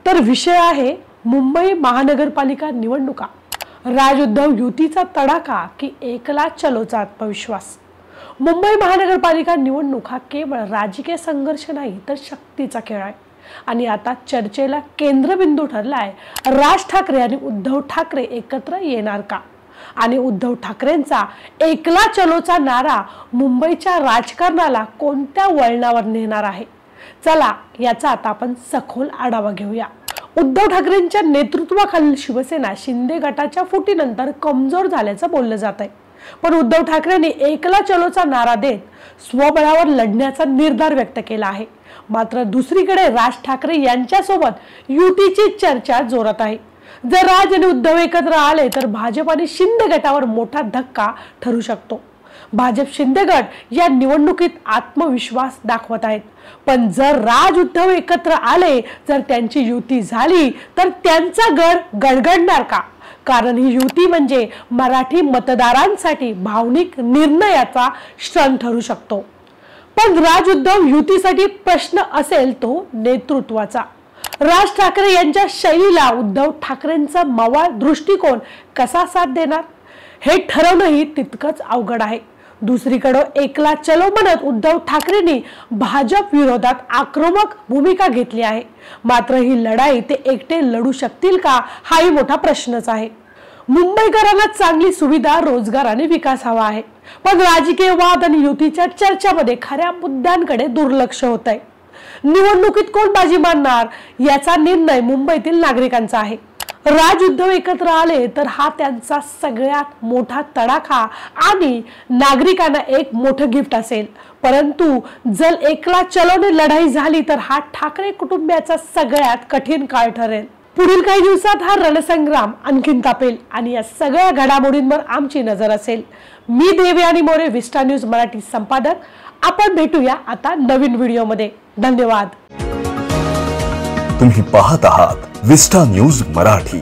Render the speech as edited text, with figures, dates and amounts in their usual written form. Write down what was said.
तर विषय आहे मुंबई महानगरपालिका निवडणुका। राज उद्धव युतीचा तडाखा की एकला चलोचा आत्मविश्वास। मुंबई महानगरपालिका निवडणूक हा केवळ राजकीय संघर्ष नाही तर शक्तीचा खेळ आहे आणि आता चर्चेला केंद्रबिंदू ठरलाय राज ठाकरे आणि उद्धव ठाकरे एकत्र येणार का आणि उद्धव ठाकरेंचा एकला चलोचा नारा मुंबईच्या राजकारणाला कोणत्या वळणावर नेणार आहे। चला याचा आता आपण सखोल आढावा घेऊया। उद्धव ठाकरेंच्या नेतृत्वाखालील शिवसेना शिंदे गटाच्या फुटीनंतर कमजोर झाल्याचं बोललं जात आहे, पण उद्धव ठाकरेंनी एकला चलोचा नारा देत स्वबळावर लढण्याचा निर्धार व्यक्त केला आहे। मात्र दुसरीकडे राज ठाकरे यांच्यासोबत युतीची चर्चा जोरात आहे। जर राज आणि उद्धव एकत्र आले तर भाजप आणि शिंदे गटावर मोठा धक्का ठरू शकतो। भाजप शिंदे गट या निवडणुकीत आत्मविश्वास दाखवत आहेत, पण जर राज उद्धव एकत्र आले, जर त्यांची युती झाली तर त्यांचा गड गडगडणार का? कारण ही युती म्हणजे मराठी मतदारांसाठी भावनिक निर्णयाचा क्षण ठरू शकतो। पण राज उद्धव युतीसाठी प्रश्न असेल तो नेतृत्वाचा। राज ठाकरे यांच्या शैलीला उद्धव ठाकरेंचा मवाळ दृष्टिकोन कसा साथ देणार हे ठरवणंही तितकंच अवघड आहे। दुसरीकडे एकला चलो म्हणत उद्धव ठाकरेंनी भाजप विरोधात आक्रमक भूमिका घेतली आहे। मात्र ही लढाई ते एकटे लढू शकतील का हाही मोठा प्रश्नच आहे। मुंबईकरांना चांगली सुविधा, रोजगार आणि विकास हवा आहे, पण राजकीय वाद आणि युतीच्या चर्चामध्ये खऱ्या मुद्द्यांकडे दुर्लक्ष होत आहे। निवडणुकीत कोण बाजी मारणार याचा निर्णय मुंबईतील नागरिकांचा आहे। राज उद्धव एकत्र आले तर हा त्यांचा सगळ्यात मोठा तडाखा आणि नागरिकांना एक मोठं गिफ्ट असेल, परंतु जर एकला चलोने लढाई झाली तर हा ठाकरे कुटुंबियाचा सगळ्यात कठीण काळ ठरेल। पुढील काही दिवसात हा रणसंग्राम आणखीन तापेल आणि या सगळ्या घडामोडींवर आमची नजर असेल। मी देवयानी मोरे, विस्टा न्यूज मराठी संपादक। आपण भेटूया आता नवीन व्हिडिओमध्ये। धन्यवाद। तुम्ही पाहत आहात विस्टा न्यूज मराठी।